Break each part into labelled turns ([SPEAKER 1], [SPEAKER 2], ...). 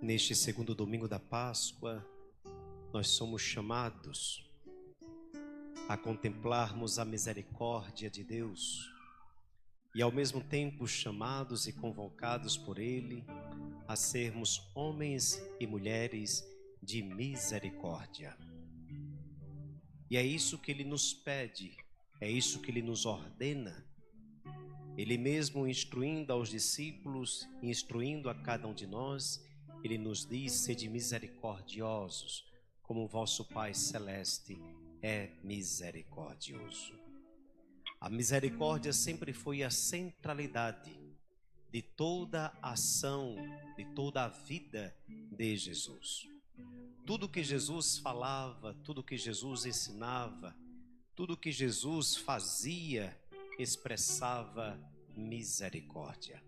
[SPEAKER 1] Neste segundo domingo da Páscoa, nós somos chamados a contemplarmos a misericórdia de Deus e, ao mesmo tempo, chamados e convocados por Ele a sermos homens e mulheres de misericórdia. E é isso que Ele nos pede, é isso que Ele nos ordena. Ele mesmo instruindo aos discípulos, instruindo a cada um de nós, Ele nos diz: sede misericordiosos, como o vosso Pai Celeste é misericordioso. A misericórdia sempre foi a centralidade de toda a ação, de toda a vida de Jesus. Tudo que Jesus falava, tudo que Jesus ensinava, tudo que Jesus fazia, expressava misericórdia.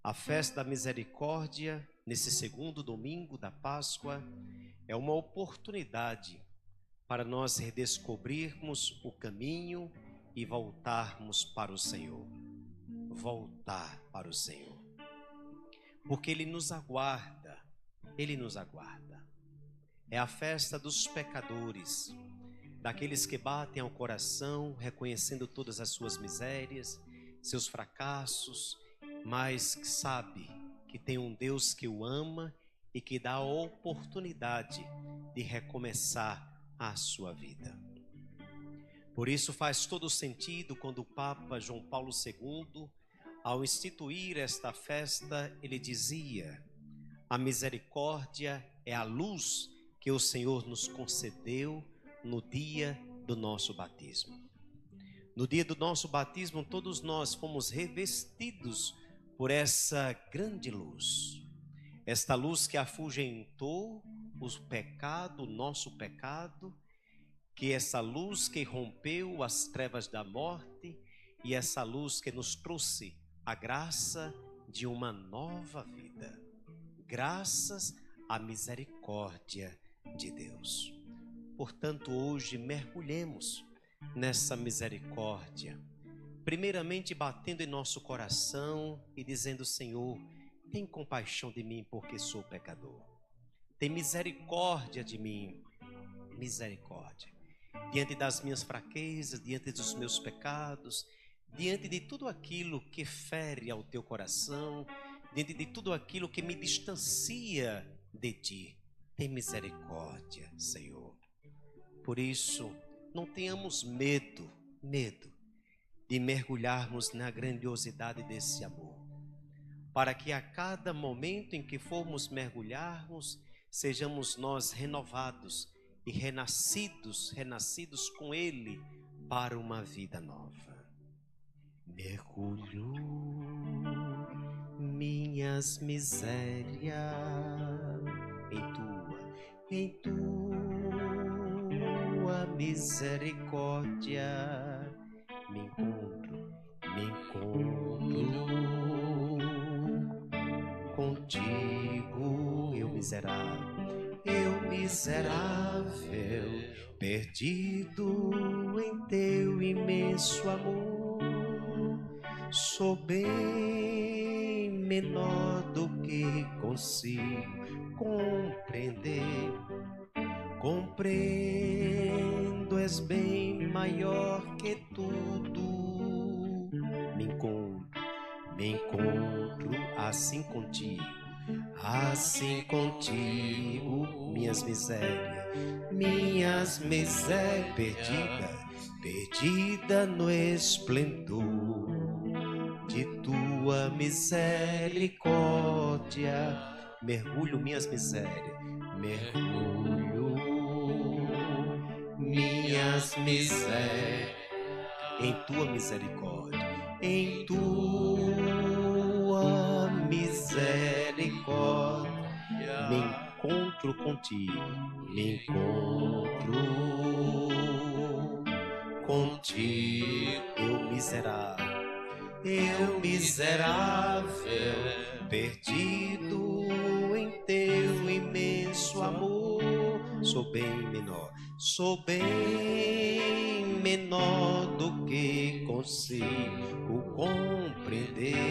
[SPEAKER 1] A festa da misericórdia, nesse segundo domingo da Páscoa, é uma oportunidade para nós redescobrirmos o caminho e voltarmos para o Senhor. Voltar para o Senhor. Porque Ele nos aguarda, Ele nos aguarda. É a festa dos pecadores, daqueles que batem ao coração, reconhecendo todas as suas misérias, seus fracassos, mas que sabe que tem um Deus que o ama e que dá a oportunidade de recomeçar a sua vida. Por isso faz todo sentido quando o Papa João Paulo II, ao instituir esta festa, ele dizia: a misericórdia é a luz que o Senhor nos concedeu no dia do nosso batismo. No dia do nosso batismo, todos nós fomos revestidos por essa grande luz. Esta luz que afugentou o pecado, o nosso pecado, que essa luz que rompeu as trevas da morte e essa luz que nos trouxe a graça de uma nova vida. Graças à misericórdia de Deus. Portanto, hoje mergulhemos nessa misericórdia, primeiramente batendo em nosso coração e dizendo: Senhor, tem compaixão de mim porque sou pecador. Tem misericórdia de mim, misericórdia. Diante das minhas fraquezas, diante dos meus pecados, diante de tudo aquilo que fere ao teu coração, diante de tudo aquilo que me distancia de ti, tem misericórdia, Senhor. Por isso, não tenhamos medo de mergulharmos na grandiosidade desse amor, para que a cada momento em que formos mergulharmos, sejamos nós renovados e renascidos com Ele para uma vida nova. Mergulho minhas misérias em tua misericórdia, me encontro contigo, eu miserável, perdido em teu imenso amor, sou bem menor do que consigo compreender. Compreendo, és bem maior que tudo. Me encontro assim contigo, minhas misérias perdida no esplendor de tua misericórdia. Mergulho minhas misérias em tua misericórdia, em tua misericórdia. Me encontro contigo, eu miserável, perdido em teu imenso amor, sou bem menor do que consigo compreender.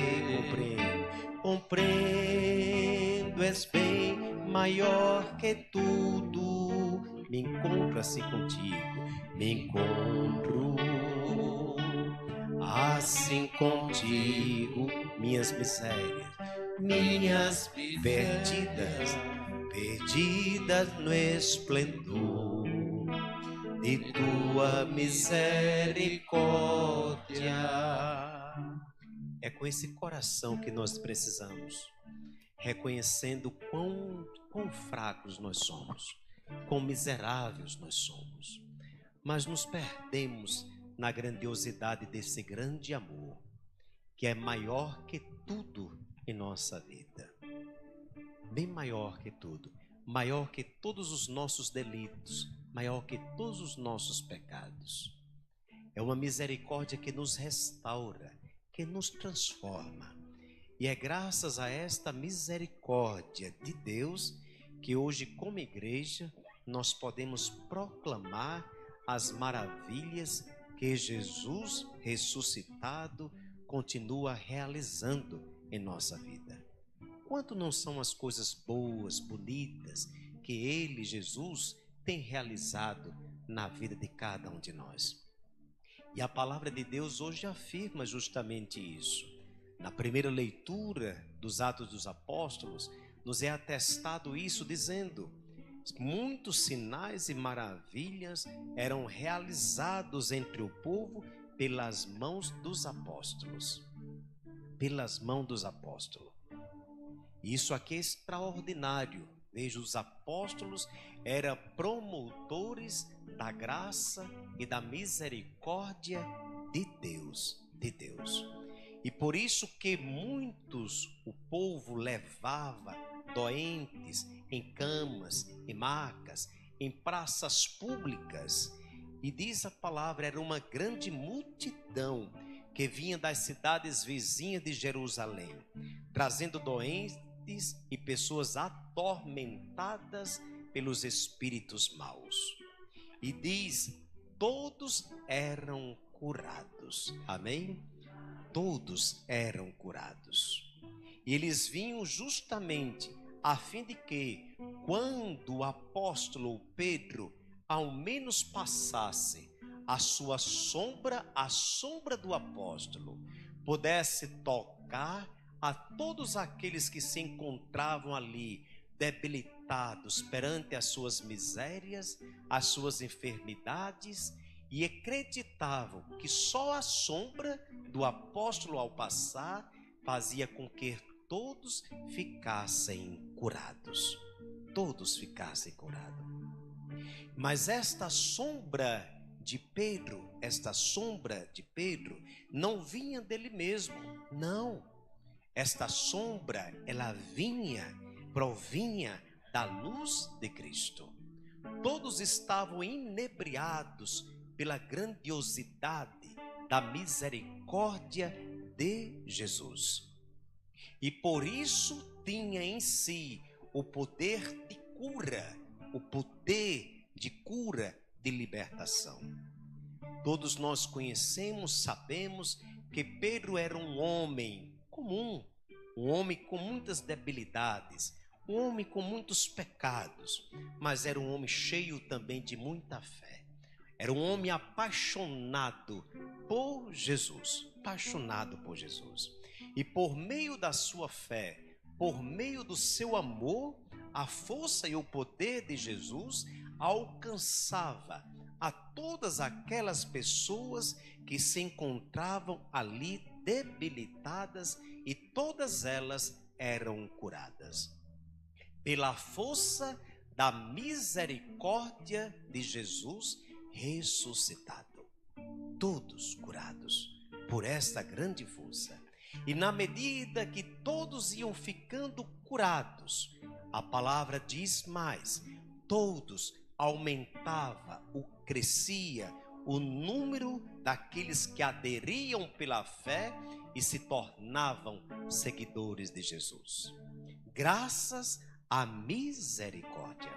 [SPEAKER 1] Compreendo, és bem maior que tudo. Me encontro assim contigo, me encontro assim contigo. Minhas misérias, minhas perdidas no esplendor de tua misericórdia. É com esse coração que nós precisamos, reconhecendo quão fracos nós somos, quão miseráveis nós somos, mas nos perdemos na grandiosidade desse grande amor, que é maior que tudo em nossa vida, bem maior que tudo, maior que todos os nossos delitos, maior que todos os nossos pecados. É uma misericórdia que nos restaura, que nos transforma. E é graças a esta misericórdia de Deus que hoje, como igreja, nós podemos proclamar as maravilhas que Jesus ressuscitado continua realizando em nossa vida. Quanto não são as coisas boas, bonitas, que Ele, Jesus, tem realizado na vida de cada um de nós. E a palavra de Deus hoje afirma justamente isso. Na primeira leitura dos Atos dos Apóstolos, nos é atestado isso, dizendo: muitos sinais e maravilhas eram realizados entre o povo pelas mãos dos apóstolos. Pelas mãos dos apóstolos. Isso aqui é extraordinário. Veja, os apóstolos eram promotores da graça e da misericórdia de Deus. E por isso que muitos o povo levava doentes em camas, em macas, em praças públicas. E diz a palavra, era uma grande multidão que vinha das cidades vizinhas de Jerusalém, trazendo doentes e pessoas atormentadas pelos espíritos maus. E diz, todos eram curados. Amém? Todos eram curados. E eles vinham justamente a fim de que, quando o apóstolo Pedro, ao menos passasse a sua sombra, a sombra do apóstolo, pudesse tocar a todos aqueles que se encontravam ali debilitados perante as suas misérias, as suas enfermidades, e acreditavam que só a sombra do apóstolo ao passar fazia com que todos ficassem curados. Todos ficassem curados. Mas esta sombra de Pedro, não vinha dele mesmo, não. Esta sombra, ela provinha da luz de Cristo. Todos estavam inebriados pela grandiosidade da misericórdia de Jesus. E por isso tinha em si o poder de cura, de libertação. Todos nós conhecemos, sabemos que Pedro era um homem comum, um homem com muitas debilidades, um homem com muitos pecados, mas era um homem cheio também de muita fé. Era um homem apaixonado por Jesus, E por meio da sua fé, por meio do seu amor, a força e o poder de Jesus alcançava a todas aquelas pessoas que se encontravam ali debilitadas, e todas elas eram curadas pela força da misericórdia de Jesus ressuscitado. Todos curados por esta grande força. E na medida que todos iam ficando curados, a palavra diz mais, todos crescia o número daqueles que aderiam pela fé e se tornavam seguidores de Jesus. Graças à misericórdia.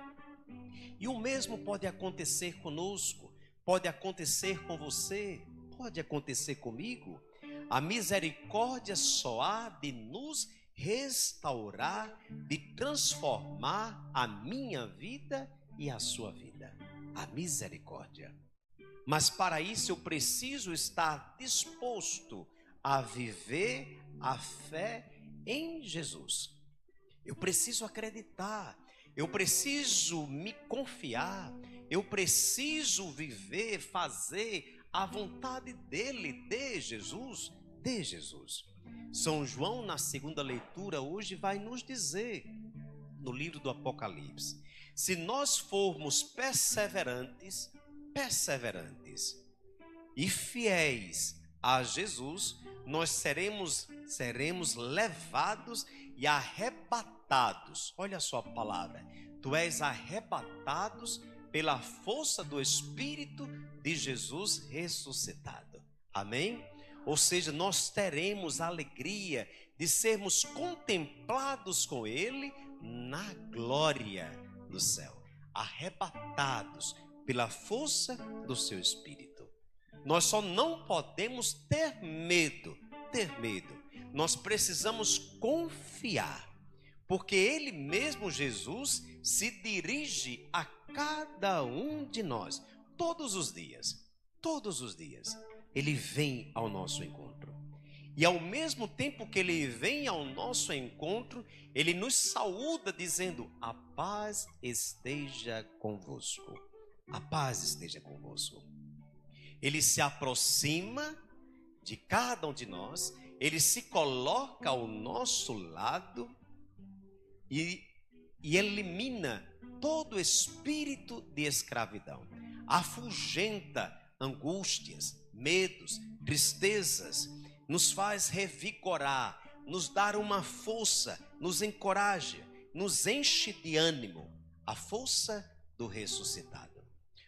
[SPEAKER 1] E o mesmo pode acontecer conosco, pode acontecer com você, pode acontecer comigo. A misericórdia só há de nos restaurar, de transformar a minha vida e a sua vida. A misericórdia. Mas para isso eu preciso estar disposto a viver a fé em Jesus. Eu preciso acreditar, eu preciso me confiar, eu preciso viver, fazer a vontade dele, de Jesus, de Jesus. São João, na segunda leitura, hoje vai nos dizer, no livro do Apocalipse, se nós formos perseverantes e fiéis a Jesus, nós seremos levados e arrebatados. Olha só a palavra. Tu és arrebatados pela força do Espírito de Jesus ressuscitado. Amém? Ou seja, nós teremos a alegria de sermos contemplados com Ele na glória do céu. Arrebatados pela força do seu Espírito. Nós só não podemos ter medo. Nós precisamos confiar, porque Ele mesmo, Jesus, se dirige a cada um de nós, todos os dias, Ele vem ao nosso encontro. E ao mesmo tempo que Ele vem ao nosso encontro, Ele nos saúda dizendo: a paz esteja convosco. A paz esteja convosco. Ele se aproxima de cada um de nós, Ele se coloca ao nosso lado e elimina todo espírito de escravidão, afugenta angústias, medos, tristezas, nos faz revigorar, nos dá uma força, nos encoraja, nos enche de ânimo, a força do ressuscitado.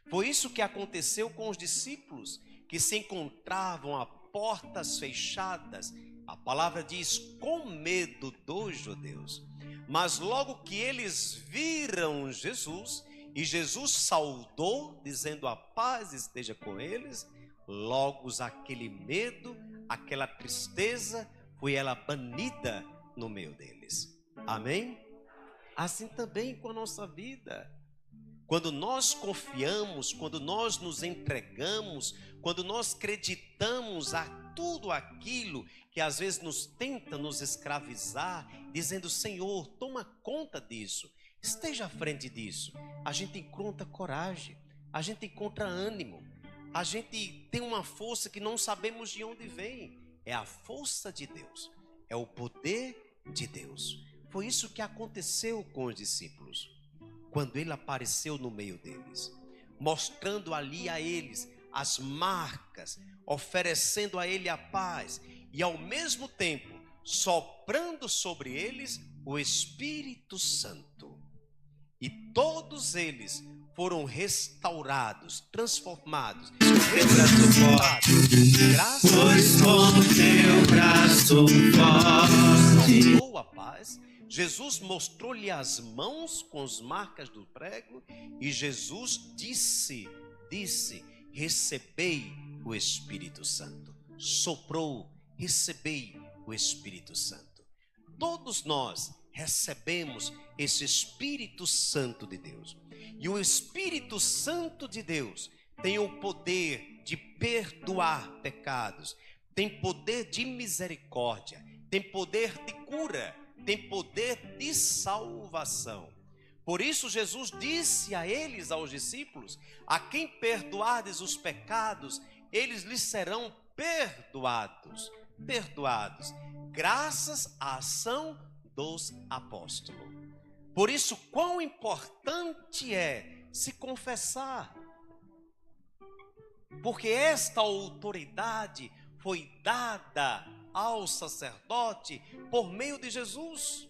[SPEAKER 1] Foi isso que aconteceu com os discípulos que se encontravam a portas fechadas. A palavra diz, com medo dos judeus. Mas logo que eles viram Jesus, e Jesus saudou, dizendo a paz esteja com eles, logo aquele medo, aquela tristeza, foi ela banida no meio deles. Amém? Assim também com a nossa vida. Quando nós confiamos, quando nós nos entregamos, quando nós acreditamos a tudo aquilo que às vezes nos tenta nos escravizar, dizendo: Senhor, toma conta disso, esteja à frente disso, a gente encontra coragem, a gente encontra ânimo, a gente tem uma força que não sabemos de onde vem. É a força de Deus, é o poder de Deus. Foi isso que aconteceu com os discípulos. Quando ele apareceu no meio deles, mostrando ali a eles as marcas, oferecendo a ele a paz e ao mesmo tempo soprando sobre eles o Espírito Santo. E todos eles foram restaurados, transformados. Graças ao teu braço forte. A paz. Jesus mostrou-lhe as mãos com as marcas do prego e Jesus disse, recebei o Espírito Santo. Soprou, recebei o Espírito Santo. Todos nós recebemos esse Espírito Santo de Deus. E o Espírito Santo de Deus tem o poder de perdoar pecados, tem poder de misericórdia, tem poder de cura, tem poder de salvação. Por isso Jesus disse a eles, aos discípulos: a quem perdoardes os pecados, eles lhes serão perdoados, graças à ação dos apóstolos. Por isso, quão importante é se confessar, porque esta autoridade foi dada ao sacerdote por meio de Jesus.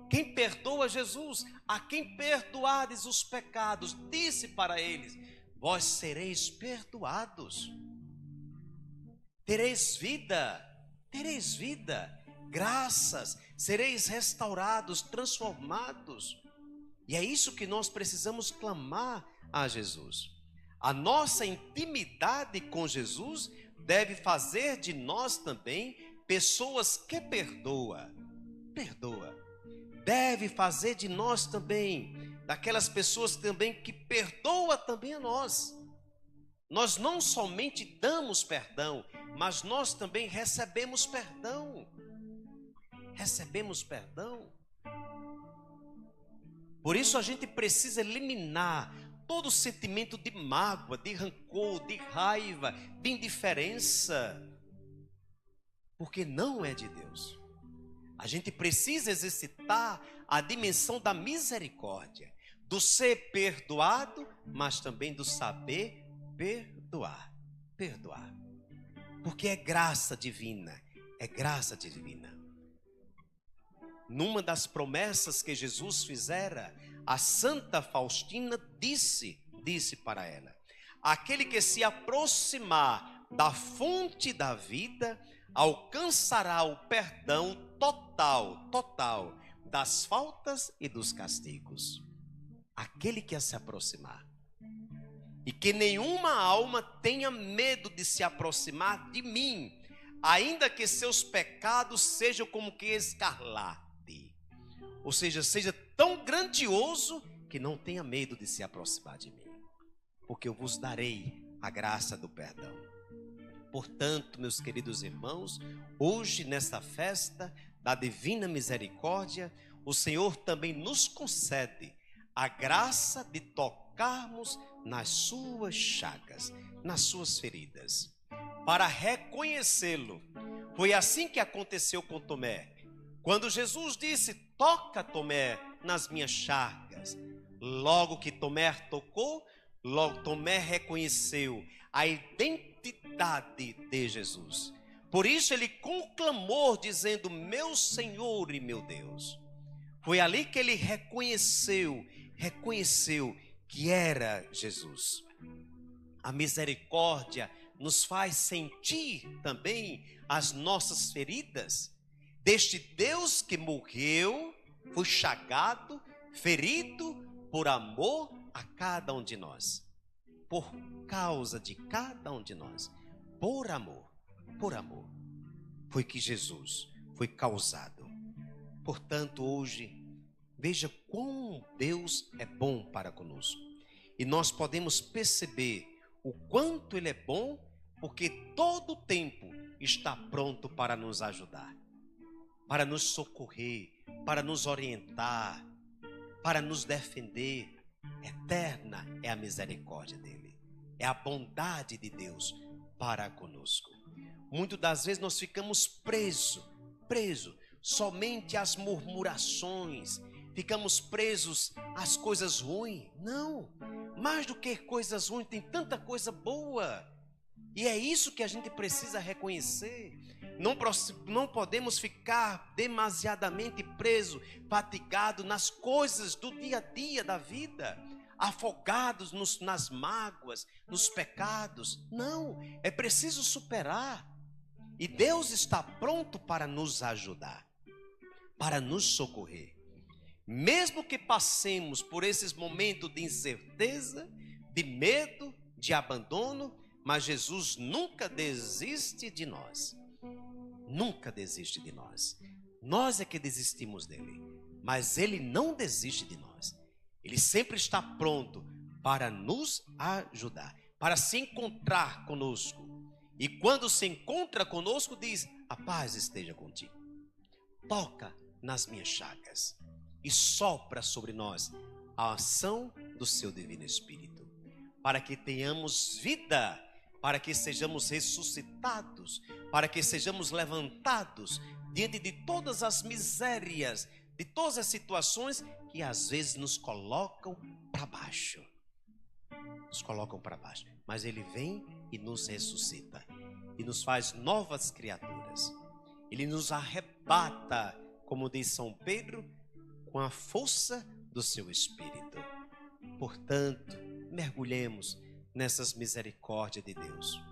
[SPEAKER 1] Quem perdoa Jesus, a quem perdoardes os pecados, disse para eles: vós sereis perdoados, tereis vida, graças, sereis restaurados, transformados. E é isso que nós precisamos clamar a Jesus. A nossa intimidade com Jesus deve fazer de nós também pessoas que perdoam, perdoa. Deve fazer de nós também, daquelas pessoas também que perdoa também a nós. Nós não somente damos perdão, mas nós também recebemos perdão. Recebemos perdão. Por isso a gente precisa eliminar todo o sentimento de mágoa, de rancor, de raiva, de indiferença, porque não é de Deus. A gente precisa exercitar a dimensão da misericórdia, do ser perdoado, mas também do saber perdoar. Perdoar. Porque é graça divina, é graça divina. Numa das promessas que Jesus fizera, a Santa Faustina disse para ela: aquele que se aproximar da fonte da vida alcançará o perdão total das faltas e dos castigos. Aquele que se aproximar. E que nenhuma alma tenha medo de se aproximar de mim, ainda que seus pecados sejam como que escarlate. Ou seja tão grandioso que não tenha medo de se aproximar de mim, porque eu vos darei a graça do perdão. Portanto, meus queridos irmãos, hoje nesta festa da Divina Misericórdia, o Senhor também nos concede a graça de tocarmos nas suas chagas, nas suas feridas, para reconhecê-lo. Foi assim que aconteceu com Tomé. Quando Jesus disse: toca, Tomé, nas minhas chagas, logo que Tomé tocou, logo Tomé reconheceu a identidade de Jesus. Por isso ele conclamou dizendo: meu Senhor e meu Deus. Foi ali que ele reconheceu que era Jesus. A misericórdia nos faz sentir também as nossas feridas deste Deus que morreu, foi chagado, ferido por amor a cada um de nós, por causa de cada um de nós, por amor, foi que Jesus foi causado. Portanto, hoje, veja como Deus é bom para conosco. E nós podemos perceber o quanto Ele é bom, porque todo o tempo está pronto para nos ajudar, para nos socorrer, para nos orientar, para nos defender. Eterna é a misericórdia dEle, é a bondade de Deus para conosco. Muitas das vezes nós ficamos presos somente às murmurações, ficamos presos às coisas ruins. Não, mais do que coisas ruins, tem tanta coisa boa. E é isso que a gente precisa reconhecer. Não podemos ficar demasiadamente presos, fatigados nas coisas do dia a dia da vida, afogados nas mágoas, nos pecados. Não, é preciso superar. E Deus está pronto para nos ajudar, para nos socorrer. Mesmo que passemos por esses momentos de incerteza, de medo, de abandono, mas Jesus nunca desiste de nós. Nunca desiste de nós. Nós é que desistimos dele, mas ele não desiste de nós. Ele sempre está pronto para nos ajudar, para se encontrar conosco. E quando se encontra conosco, diz: a paz esteja contigo. Toca nas minhas chagas e sopra sobre nós a ação do seu Divino Espírito, para que tenhamos vida, para que sejamos ressuscitados, para que sejamos levantados diante de todas as misérias, de todas as situações que às vezes nos colocam para baixo. Nos colocam para baixo, mas Ele vem e nos ressuscita e nos faz novas criaturas. Ele nos arrebata, como diz São Pedro, com a força do seu Espírito. Portanto, mergulhemos nessas misericórdias de Deus.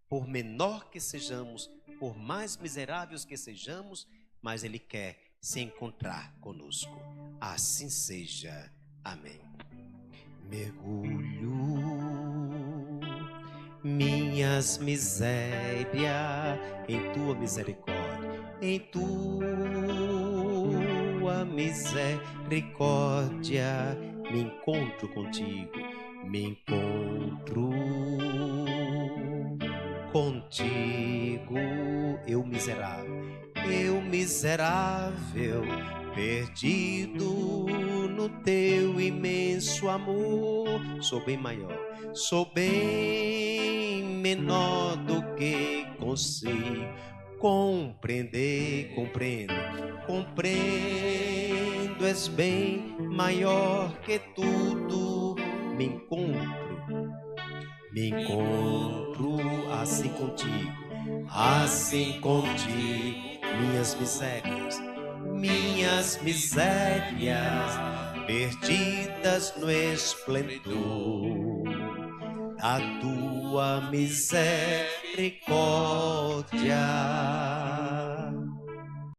[SPEAKER 1] Por menor que sejamos, por mais miseráveis que sejamos, mas Ele quer se encontrar conosco. Assim seja. Amém. Mergulho minhas misérias em tua misericórdia, em tua misericórdia, me encontro contigo, me encontro contigo. Eu miserável, perdido no teu imenso amor, sou bem maior, sou bem menor do que consigo compreender. Compreendo, és bem maior que tudo. Me encontro assim contigo, minhas misérias perdidas no esplendor da tua misericórdia.